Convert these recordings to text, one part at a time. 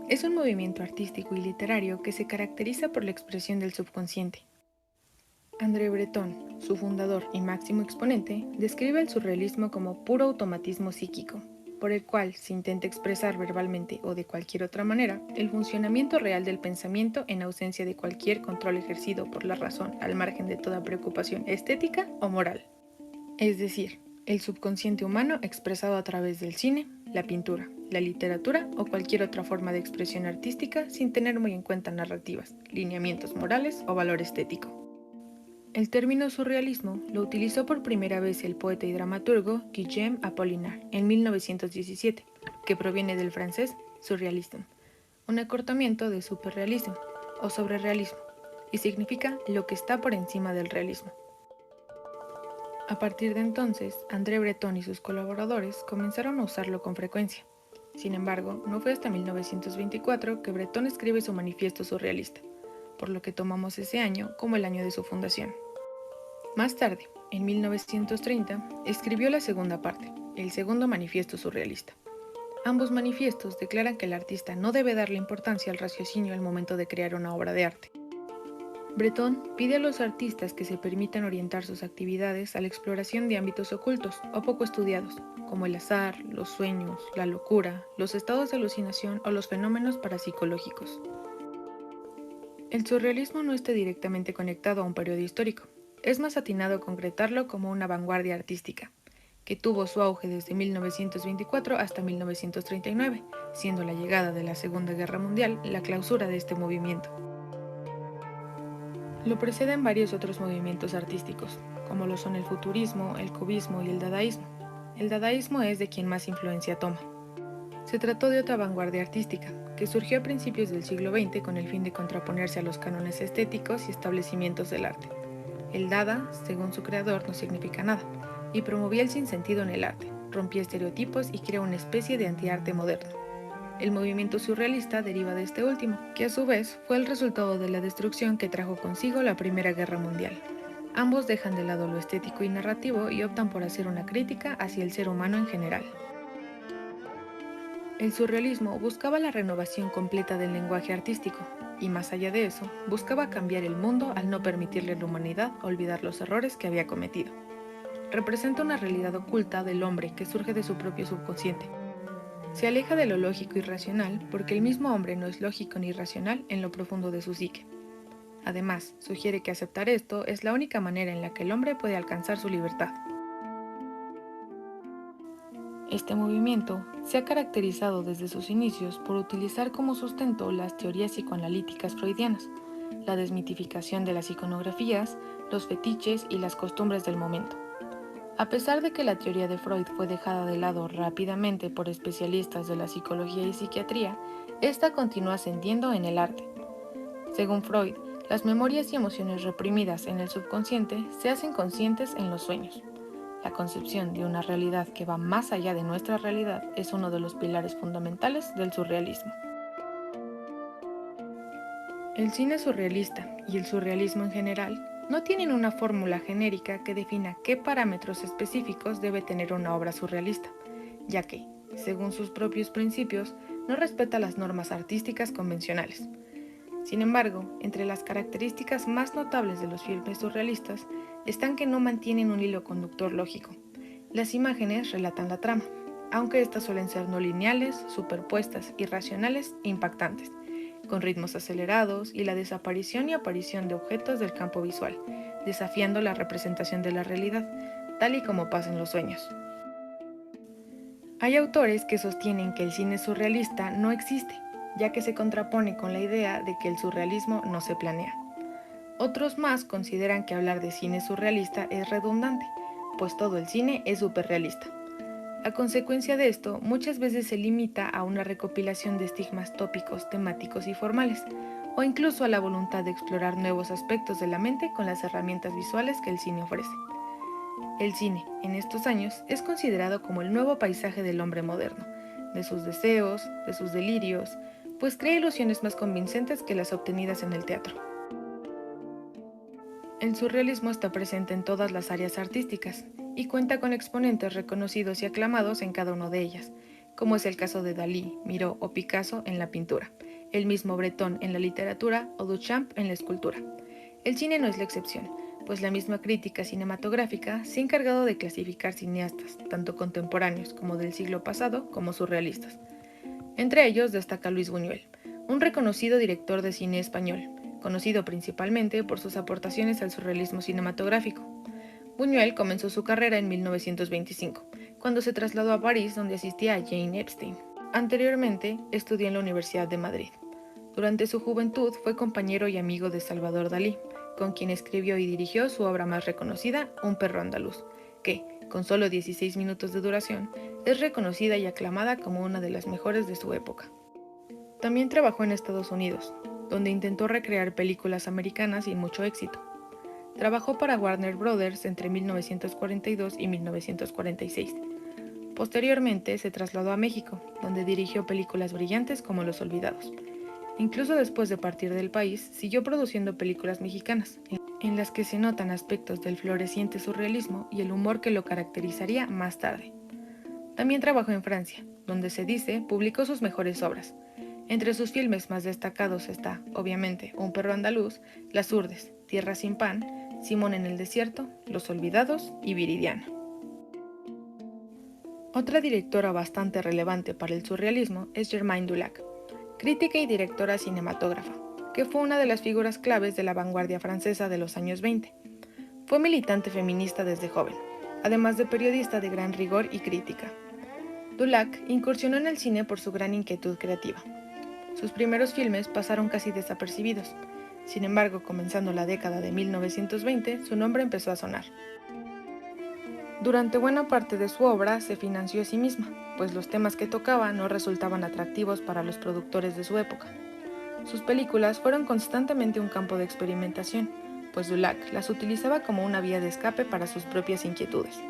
Es un movimiento artístico y literario que se caracteriza por la expresión del subconsciente. André Breton, su fundador y máximo exponente, describe el surrealismo como puro automatismo psíquico, por el cual se intenta expresar verbalmente o de cualquier otra manera el funcionamiento real del pensamiento en ausencia de cualquier control ejercido por la razón al margen de toda preocupación estética o moral. Es decir, el subconsciente humano expresado a través del cine, la pintura, la literatura o cualquier otra forma de expresión artística sin tener muy en cuenta narrativas, lineamientos morales o valor estético. El término surrealismo lo utilizó por primera vez el poeta y dramaturgo Guillaume Apollinaire en 1917, que proviene del francés surrealisme, un acortamiento de superrealismo o sobrerealismo, y significa lo que está por encima del realismo. A partir de entonces, André Breton y sus colaboradores comenzaron a usarlo con frecuencia. Sin embargo, no fue hasta 1924 que Breton escribe su manifiesto surrealista, por lo que tomamos ese año como el año de su fundación. Más tarde, en 1930, escribió la segunda parte, el segundo manifiesto surrealista. Ambos manifiestos declaran que el artista no debe darle importancia al raciocinio al momento de crear una obra de arte. Breton pide a los artistas que se permitan orientar sus actividades a la exploración de ámbitos ocultos o poco estudiados, como el azar, los sueños, la locura, los estados de alucinación o los fenómenos parapsicológicos. El surrealismo no está directamente conectado a un periodo histórico. Es más atinado concretarlo como una vanguardia artística, que tuvo su auge desde 1924 hasta 1939, siendo la llegada de la Segunda Guerra Mundial la clausura de este movimiento. Lo preceden varios otros movimientos artísticos, como lo son el futurismo, el cubismo y el dadaísmo. El dadaísmo es de quien más influencia toma. Se trató de otra vanguardia artística, que surgió a principios del siglo XX con el fin de contraponerse a los cánones estéticos y establecimientos del arte. El dada, según su creador, no significa nada, y promovía el sinsentido en el arte, rompía estereotipos y creó una especie de antiarte moderno. El movimiento surrealista deriva de este último, que a su vez fue el resultado de la destrucción que trajo consigo la Primera Guerra Mundial. Ambos dejan de lado lo estético y narrativo y optan por hacer una crítica hacia el ser humano en general. El surrealismo buscaba la renovación completa del lenguaje artístico, y más allá de eso, buscaba cambiar el mundo al no permitirle a la humanidad olvidar los errores que había cometido. Representa una realidad oculta del hombre que surge de su propio subconsciente. Se aleja de lo lógico y racional porque el mismo hombre no es lógico ni racional en lo profundo de su psique. Además, sugiere que aceptar esto es la única manera en la que el hombre puede alcanzar su libertad. Este movimiento se ha caracterizado desde sus inicios por utilizar como sustento las teorías psicoanalíticas freudianas, la desmitificación de las iconografías, los fetiches y las costumbres del momento. A pesar de que la teoría de Freud fue dejada de lado rápidamente por especialistas de la psicología y psiquiatría, esta continúa ascendiendo en el arte. Según Freud, las memorias y emociones reprimidas en el subconsciente se hacen conscientes en los sueños. La concepción de una realidad que va más allá de nuestra realidad es uno de los pilares fundamentales del surrealismo. El cine surrealista y el surrealismo en general no tienen una fórmula genérica que defina qué parámetros específicos debe tener una obra surrealista, ya que, según sus propios principios, no respeta las normas artísticas convencionales. Sin embargo, entre las características más notables de los filmes surrealistas están que no mantienen un hilo conductor lógico. Las imágenes relatan la trama, aunque estas suelen ser no lineales, superpuestas, irracionales e impactantes, con ritmos acelerados y la desaparición y aparición de objetos del campo visual, desafiando la representación de la realidad, tal y como pasa en los sueños. Hay autores que sostienen que el cine surrealista no existe, ya que se contrapone con la idea de que el surrealismo no se planea. Otros más consideran que hablar de cine surrealista es redundante, pues todo el cine es superrealista. A consecuencia de esto, muchas veces se limita a una recopilación de estigmas tópicos, temáticos y formales, o incluso a la voluntad de explorar nuevos aspectos de la mente con las herramientas visuales que el cine ofrece. El cine, en estos años, es considerado como el nuevo paisaje del hombre moderno, de sus deseos, de sus delirios, pues crea ilusiones más convincentes que las obtenidas en el teatro. El surrealismo está presente en todas las áreas artísticas y cuenta con exponentes reconocidos y aclamados en cada una de ellas, como es el caso de Dalí, Miró o Picasso en la pintura, el mismo Breton en la literatura o Duchamp en la escultura. El cine no es la excepción, pues la misma crítica cinematográfica se ha encargado de clasificar cineastas, tanto contemporáneos como del siglo pasado, como surrealistas. Entre ellos destaca Luis Buñuel, un reconocido director de cine español, conocido principalmente por sus aportaciones al surrealismo cinematográfico. Buñuel comenzó su carrera en 1925, cuando se trasladó a París, donde asistía a Jane Epstein. Anteriormente, estudió en la Universidad de Madrid. Durante su juventud fue compañero y amigo de Salvador Dalí, con quien escribió y dirigió su obra más reconocida, Un perro andaluz, que, con solo 16 minutos de duración, es reconocida y aclamada como una de las mejores de su época. También trabajó en Estados Unidos, donde intentó recrear películas americanas sin mucho éxito. Trabajó para Warner Brothers entre 1942 y 1946. Posteriormente se trasladó a México, donde dirigió películas brillantes como Los Olvidados. Incluso después de partir del país, siguió produciendo películas mexicanas, en las que se notan aspectos del floreciente surrealismo y el humor que lo caracterizaría más tarde. También trabajó en Francia, donde se dice publicó sus mejores obras. Entre sus filmes más destacados está, obviamente, Un perro andaluz, Las Urdes, Tierra sin pan, Simón en el desierto, Los Olvidados y Viridiana. Otra directora bastante relevante para el surrealismo es Germaine Dulac, crítica y directora cinematógrafa, que fue una de las figuras claves de la vanguardia francesa de los años 20. Fue militante feminista desde joven, además de periodista de gran rigor y crítica. Dulac incursionó en el cine por su gran inquietud creativa. Sus primeros filmes pasaron casi desapercibidos. Sin embargo, comenzando la década de 1920, su nombre empezó a sonar. Durante buena parte de su obra se financió a sí misma, pues los temas que tocaba no resultaban atractivos para los productores de su época. Sus películas fueron constantemente un campo de experimentación, pues Dulac las utilizaba como una vía de escape para sus propias inquietudes.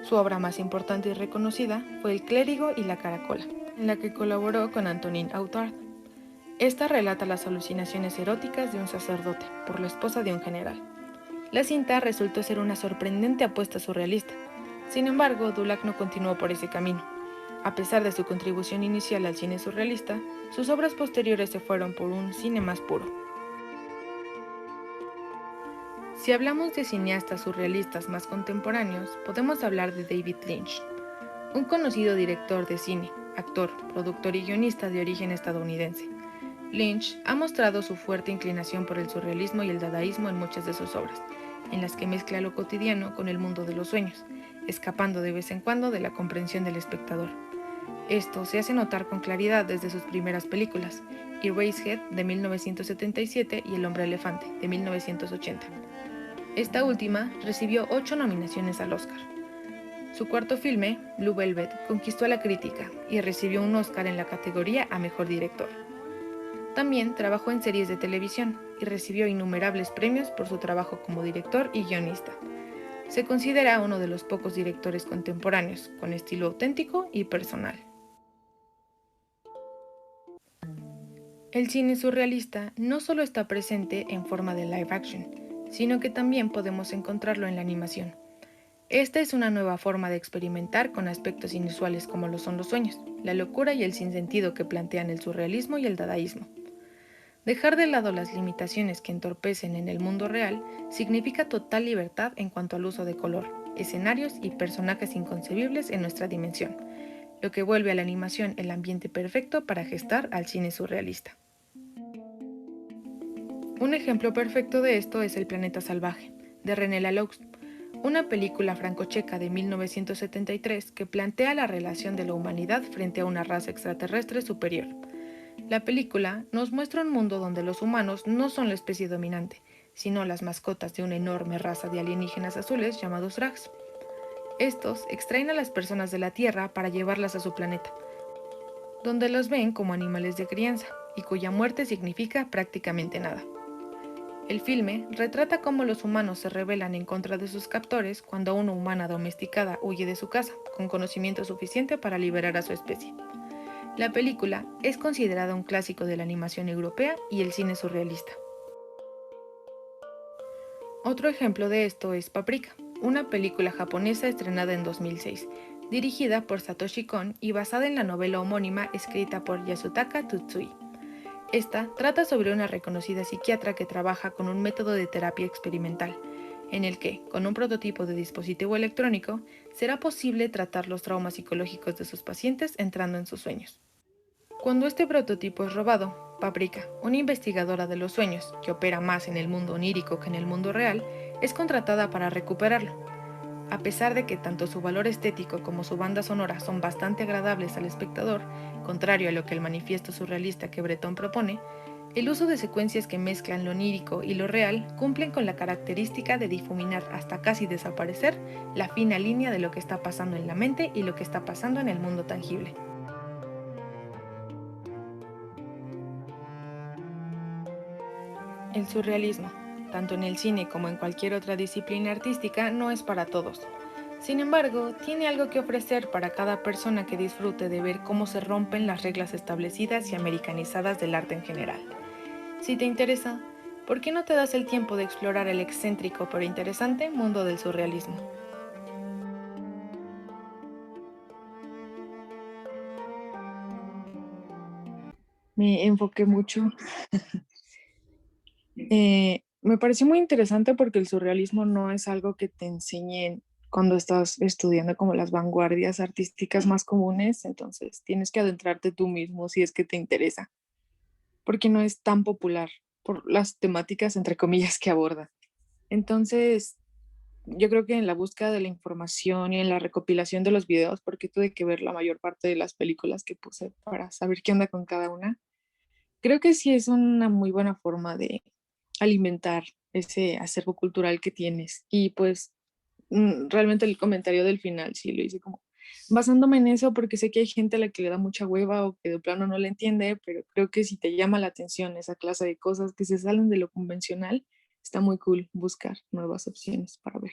Su obra más importante y reconocida fue El clérigo y la caracola, en la que colaboró con Antonin Autard. Esta relata las alucinaciones eróticas de un sacerdote por la esposa de un general. La cinta resultó ser una sorprendente apuesta surrealista. Sin embargo, Dulac no continuó por ese camino. A pesar de su contribución inicial al cine surrealista, sus obras posteriores se fueron por un cine más puro. Si hablamos de cineastas surrealistas más contemporáneos, podemos hablar de David Lynch, un conocido director de cine, actor, productor y guionista de origen estadounidense. Lynch ha mostrado su fuerte inclinación por el surrealismo y el dadaísmo en muchas de sus obras, en las que mezcla lo cotidiano con el mundo de los sueños, escapando de vez en cuando de la comprensión del espectador. Esto se hace notar con claridad desde sus primeras películas, Eraserhead de 1977 y El hombre elefante de 1980. Esta última recibió 8 nominaciones al Oscar. Su cuarto filme, Blue Velvet, conquistó a la crítica y recibió un Oscar en la categoría a Mejor Director. También trabajó en series de televisión y recibió innumerables premios por su trabajo como director y guionista. Se considera uno de los pocos directores contemporáneos con estilo auténtico y personal. El cine surrealista no solo está presente en forma de live action, sino que también podemos encontrarlo en la animación. Esta es una nueva forma de experimentar con aspectos inusuales como lo son los sueños, la locura y el sinsentido que plantean el surrealismo y el dadaísmo. Dejar de lado las limitaciones que entorpecen en el mundo real significa total libertad en cuanto al uso de color, escenarios y personajes inconcebibles en nuestra dimensión, lo que vuelve a la animación el ambiente perfecto para gestar al cine surrealista. Un ejemplo perfecto de esto es El planeta salvaje, de René Laloux, una película franco-checa de 1973 que plantea la relación de la humanidad frente a una raza extraterrestre superior. La película nos muestra un mundo donde los humanos no son la especie dominante, sino las mascotas de una enorme raza de alienígenas azules llamados Drags. Estos extraen a las personas de la Tierra para llevarlas a su planeta, donde los ven como animales de crianza y cuya muerte significa prácticamente nada. El filme retrata cómo los humanos se rebelan en contra de sus captores cuando una humana domesticada huye de su casa, con conocimiento suficiente para liberar a su especie. La película es considerada un clásico de la animación europea y el cine surrealista. Otro ejemplo de esto es Paprika, una película japonesa estrenada en 2006, dirigida por Satoshi Kon y basada en la novela homónima escrita por Yasutaka Tsutsui. Esta trata sobre una reconocida psiquiatra que trabaja con un método de terapia experimental, en el que, con un prototipo de dispositivo electrónico, será posible tratar los traumas psicológicos de sus pacientes entrando en sus sueños. Cuando este prototipo es robado, Paprika, una investigadora de los sueños, que opera más en el mundo onírico que en el mundo real, es contratada para recuperarlo. A pesar de que tanto su valor estético como su banda sonora son bastante agradables al espectador, contrario a lo que el manifiesto surrealista que Breton propone, el uso de secuencias que mezclan lo onírico y lo real cumplen con la característica de difuminar hasta casi desaparecer la fina línea de lo que está pasando en la mente y lo que está pasando en el mundo tangible. El surrealismo, tanto en el cine como en cualquier otra disciplina artística, no es para todos. Sin embargo, tiene algo que ofrecer para cada persona que disfrute de ver cómo se rompen las reglas establecidas y americanizadas del arte en general. Si te interesa, ¿por qué no te das el tiempo de explorar el excéntrico pero interesante mundo del surrealismo? Me enfoqué mucho. Me pareció muy interesante porque el surrealismo no es algo que te enseñen cuando estás estudiando como las vanguardias artísticas más comunes, entonces tienes que adentrarte tú mismo si es que te interesa, porque no es tan popular por las temáticas, entre comillas, que aborda. Entonces, yo creo que en la búsqueda de la información y en la recopilación de los videos, porque tuve que ver la mayor parte de las películas que puse para saber qué onda con cada una, creo que sí es una muy buena forma de alimentar ese acervo cultural que tienes. Y pues realmente el comentario del final sí lo hice como basándome en eso porque sé que hay gente a la que le da mucha hueva o que de plano no le entiende, pero creo que si te llama la atención esa clase de cosas que se salen de lo convencional, está muy cool buscar nuevas opciones para ver.